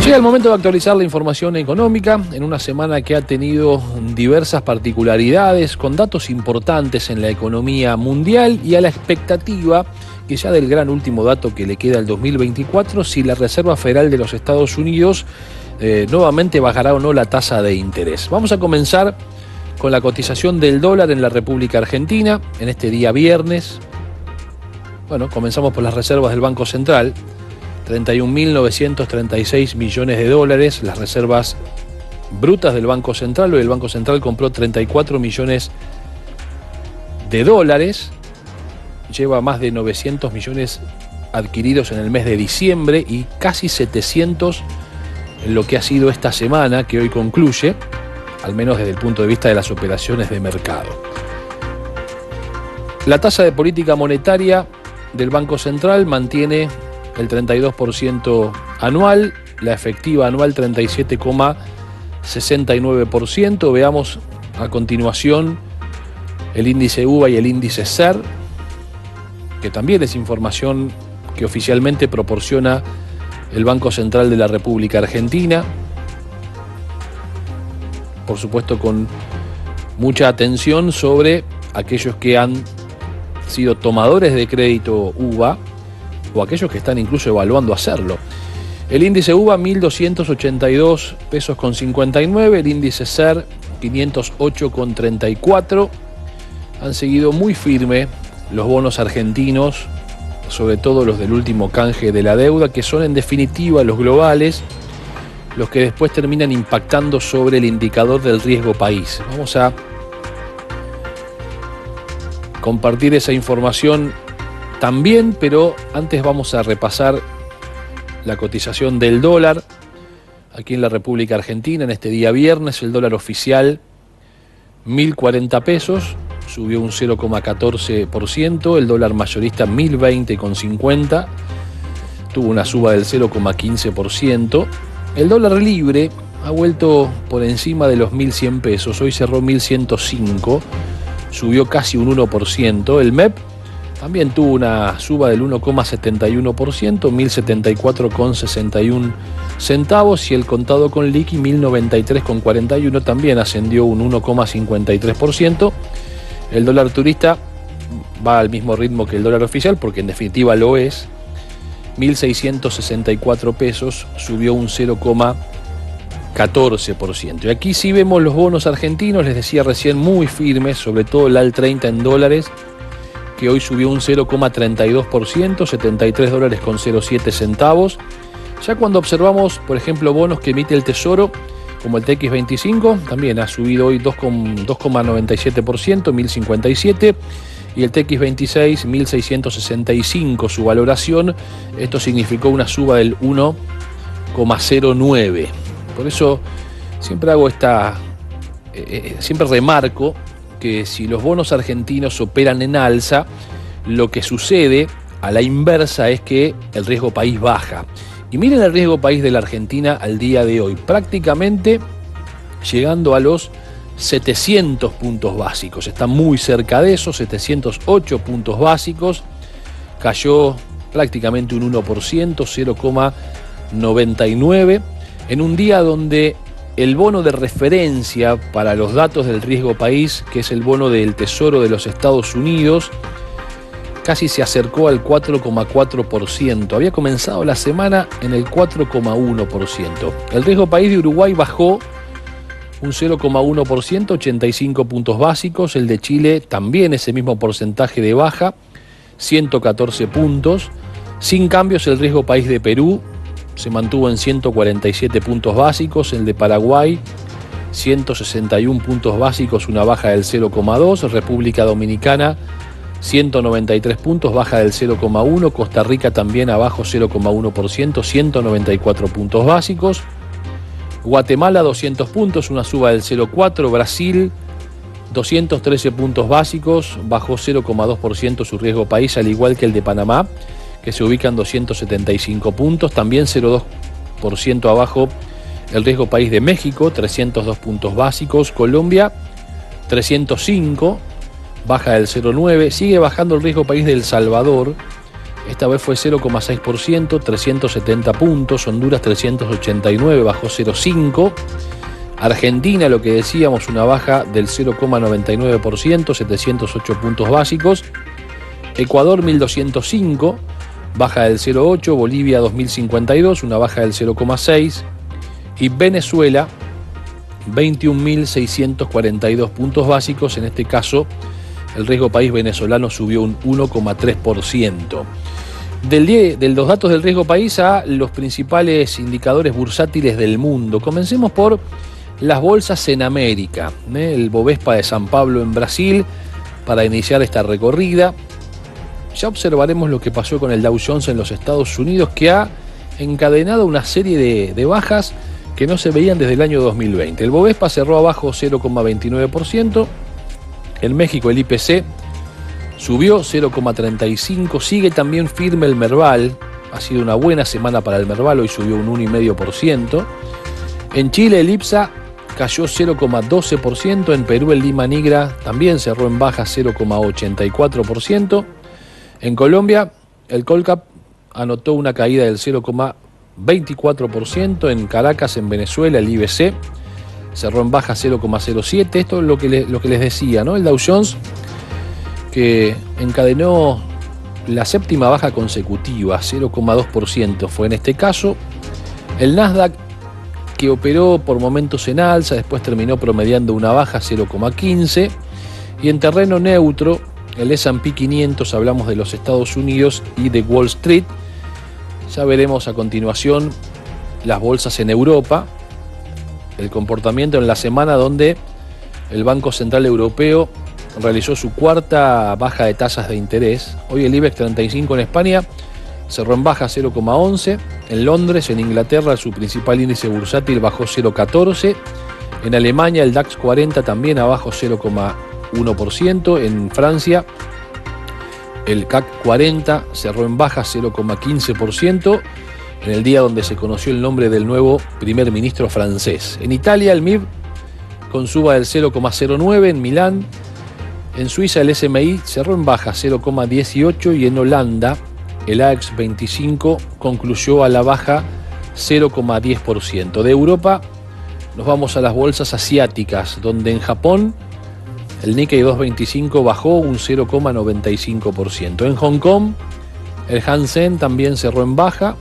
Llega el momento de actualizar la información económica en una semana que ha tenido diversas particularidades, con datos importantes en la economía mundial y a la expectativa que ya del gran último dato que le queda al 2024, si la Reserva Federal de los Estados Unidos nuevamente bajará o no la tasa de interés. Vamos a comenzar con la cotización del dólar en la República Argentina en este día viernes. Bueno, comenzamos por las reservas del Banco Central. 31.936 millones de dólares, las reservas brutas del Banco Central. Hoy el Banco Central compró 34 millones de dólares, lleva más de 900 millones adquiridos en el mes de diciembre y casi 700 en lo que ha sido esta semana que hoy concluye, al menos desde el punto de vista de las operaciones de mercado. La tasa de política monetaria del Banco Central mantiene el 32% anual, la efectiva anual 37,69%. Veamos a continuación el índice UVA y el índice SER, que también es información que oficialmente proporciona el Banco Central de la República Argentina. Por supuesto, con mucha atención sobre aquellos que han sido tomadores de crédito UVA o aquellos que están incluso evaluando hacerlo. El índice UVA 1.282 pesos con 59, el índice SER 508,34. Han seguido muy firme los bonos argentinos, sobre todo los del último canje de la deuda, que son en definitiva los globales, los que después terminan impactando sobre el indicador del riesgo país. Vamos a compartir esa información también, pero antes vamos a repasar la cotización del dólar aquí en la República Argentina en este día viernes. El dólar oficial 1.040 pesos, subió un 0,14%, el dólar mayorista 1.020,50, tuvo una suba del 0,15%, el dólar libre ha vuelto por encima de los 1.100 pesos, hoy cerró 1.105, subió casi un 1%, el MEP también tuvo una suba del 1,71%, 1.074,61 centavos, y el contado con liqui 1.093,41 también ascendió un 1,53%. El dólar turista va al mismo ritmo que el dólar oficial, porque en definitiva lo es. 1.664 pesos, subió un 0,14%. Y aquí sí vemos los bonos argentinos, les decía recién, muy firmes, sobre todo el AL 30 en dólares, que hoy subió un 0,32%, 73 dólares con 07 centavos. Ya cuando observamos, por ejemplo, bonos que emite el Tesoro, como el TX25, también ha subido hoy 2,97%, 1.057, y el TX26, 1.665 su valoración. Esto significó una suba del 1,09. Por eso siempre hago siempre remarco que si los bonos argentinos operan en alza, lo que sucede a la inversa es que el riesgo país baja. Y miren el riesgo país de la Argentina al día de hoy, prácticamente llegando a los 700 puntos básicos. Está muy cerca de esos, 708 puntos básicos. Cayó prácticamente un 1%, 0,99, en un día donde el bono de referencia para los datos del riesgo país, que es el bono del Tesoro de los Estados Unidos, casi se acercó al 4,4%. Había comenzado la semana en el 4,1%. El riesgo país de Uruguay bajó un 0,1%, 85 puntos básicos. El de Chile también ese mismo porcentaje de baja, 114 puntos. Sin cambios, el riesgo país de Perú se mantuvo en 147 puntos básicos, el de Paraguay 161 puntos básicos, una baja del 0,2, República Dominicana 193 puntos, baja del 0,1, Costa Rica también abajo 0,1%, 194 puntos básicos, Guatemala 200 puntos, una suba del 0,4, Brasil 213 puntos básicos, bajó 0,2% su riesgo país, al igual que el de Panamá, que se ubica en 275 puntos, también 0,2% abajo el riesgo país de México, 302 puntos básicos, Colombia 305, baja del 0,9, sigue bajando el riesgo país de El Salvador esta vez fue 0,6%, 370 puntos. Honduras 389, bajó 0,5%. Argentina, lo que decíamos, una baja del 0,99%, 708 puntos básicos. Ecuador 1205, baja del 0,8%. Bolivia 2052, una baja del 0,6%. Y Venezuela 21.642 puntos básicos. En este caso, el riesgo país venezolano subió un 1,3%. De los datos del riesgo país a los principales indicadores bursátiles del mundo. Comencemos por las bolsas en América. El Bovespa de San Pablo en Brasil, para iniciar esta recorrida. Ya observaremos lo que pasó con el Dow Jones en los Estados Unidos, que ha encadenado una serie de bajas que no se veían desde el año 2020. El Bovespa cerró abajo 0,29%. En México el IPC subió 0,35%. Sigue también firme el Merval. Ha sido una buena semana para el Merval, hoy subió un 1,5%. En Chile el IPSA cayó 0,12%. En Perú el Lima Nigra también cerró en baja 0,84%. En Colombia el Colcap anotó una caída del 0,24%. En Caracas, en Venezuela, el IBC cerró en baja 0,07%. Esto es lo que les decía, ¿no? El Dow Jones, que encadenó la séptima baja consecutiva, 0,2% fue en este caso. El Nasdaq, que operó por momentos en alza, después terminó promediando una baja 0,15%. Y en terreno neutro, el S&P 500, hablamos de los Estados Unidos y de Wall Street. Ya veremos a continuación las bolsas en Europa, el comportamiento en la semana donde el Banco Central Europeo realizó su cuarta baja de tasas de interés. Hoy el IBEX 35 en España cerró en baja 0,11%. En Londres, en Inglaterra, su principal índice bursátil bajó 0,14%. En Alemania el DAX 40 también abajo 0,1%. En Francia el CAC 40 cerró en baja 0,15%. En el día donde se conoció el nombre del nuevo primer ministro francés. En Italia el MIB con suba del 0,09%. En Milán, en Suiza, el SMI cerró en baja 0,18%. Y en Holanda el AEX 25 concluyó a la baja 0,10%. De Europa nos vamos a las bolsas asiáticas, donde en Japón el Nikkei 225 bajó un 0,95%. En Hong Kong el Hang Seng también cerró en baja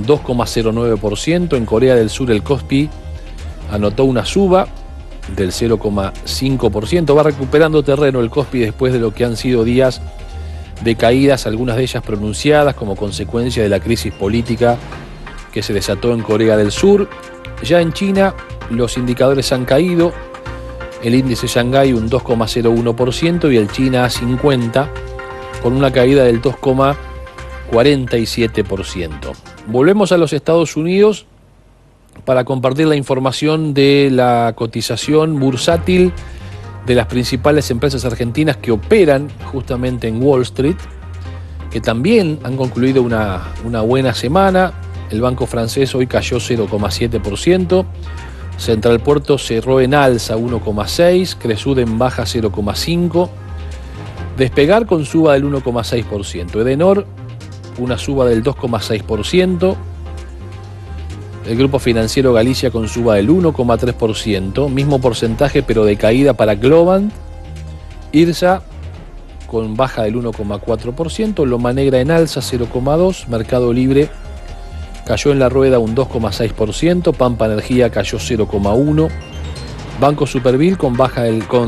2,09%. En Corea del Sur el Kospi anotó una suba del 0,5%. Va recuperando terreno el Kospi después de lo que han sido días de caídas, algunas de ellas pronunciadas como consecuencia de la crisis política que se desató en Corea del Sur. Ya en China los indicadores han caído. El índice Shanghái un 2,01% y el China A50 con una caída del 2,47%. Volvemos a los Estados Unidos para compartir la información de la cotización bursátil de las principales empresas argentinas que operan justamente en Wall Street, que también han concluido una buena semana. El banco francés hoy cayó 0,7%. Central Puerto cerró en alza 1,6%. Cresud en baja 0,5%. Despegar con suba del 1,6%. Edenor una suba del 2,6%. El Grupo Financiero Galicia con suba del 1,3%. Mismo porcentaje pero de caída para Globant. IRSA con baja del 1,4%. Loma Negra en alza 0,2%. Mercado Libre cayó en la rueda un 2,6%. Pampa Energía cayó 0,1%. Banco Superville con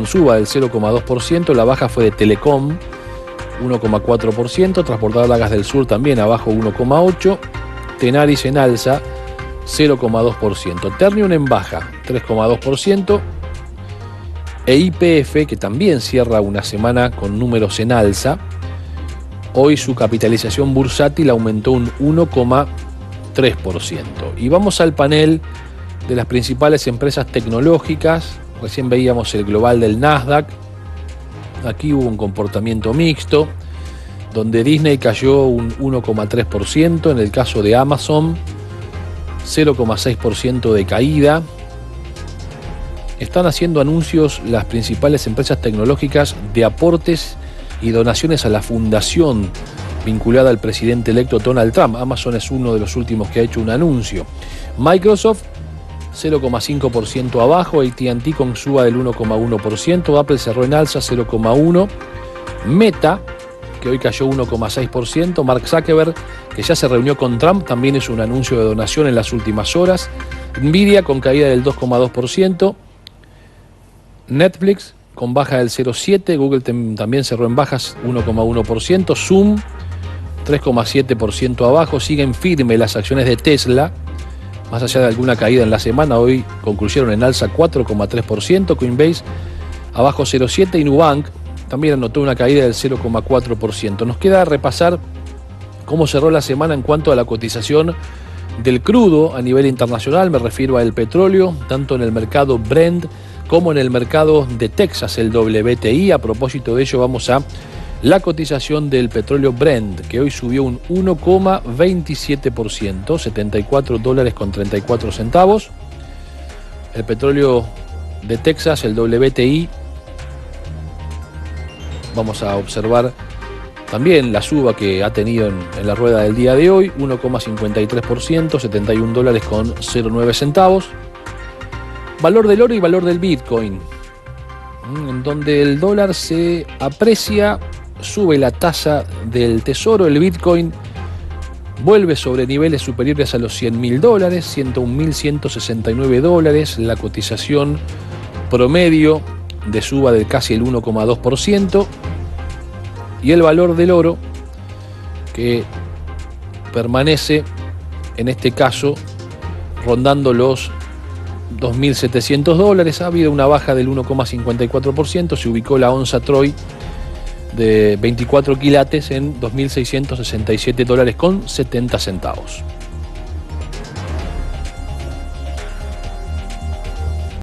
suba del 0,2%. La baja fue de Telecom 1,4%. Transportadora Gas del Sur también abajo 1,8%. Tenaris en alza 0,2%. Ternium en baja 3,2%. E YPF, que también cierra una semana con números en alza, hoy su capitalización bursátil aumentó un 1,3%. Y vamos al panel de las principales empresas tecnológicas. Recién veíamos el global del Nasdaq. Aquí hubo un comportamiento mixto, donde Disney cayó un 1,3%. En el caso de Amazon, 0,6% de caída. Están haciendo anuncios las principales empresas tecnológicas de aportes y donaciones a la fundación vinculada al presidente electo Donald Trump. Amazon es uno de los últimos que ha hecho un anuncio. Microsoft 0,5% abajo, AT&T con suba del 1,1%, Apple cerró en alza 0,1%, Meta, que hoy cayó 1,6%, Mark Zuckerberg, que ya se reunió con Trump, también es un anuncio de donación en las últimas horas, Nvidia con caída del 2,2%, Netflix con baja del 0,7%, Google también cerró en bajas 1,1%, Zoom 3,7% abajo, siguen firmes las acciones de Tesla, más allá de alguna caída en la semana, hoy concluyeron en alza 4,3%, Coinbase abajo 0,7% y Nubank también anotó una caída del 0,4%. Nos queda repasar cómo cerró la semana en cuanto a la cotización del crudo a nivel internacional, me refiero al petróleo, tanto en el mercado Brent como en el mercado de Texas, el WTI. A propósito de ello, vamos a la cotización del petróleo Brent, que hoy subió un 1,27%, $74.34. El petróleo de Texas, el WTI, vamos a observar también la suba que ha tenido en la rueda del día de hoy, 1,53%, $71.09. Valor del oro y valor del Bitcoin, en donde el dólar se aprecia, sube la tasa del tesoro, el Bitcoin vuelve sobre niveles superiores a los $100.000, $101.169, la cotización promedio de suba de casi el 1,2%, y el valor del oro que permanece en este caso rondando los $2.700. Ha habido una baja del 1,54%, se ubicó la onza Troy de 24 quilates en $2.667.70.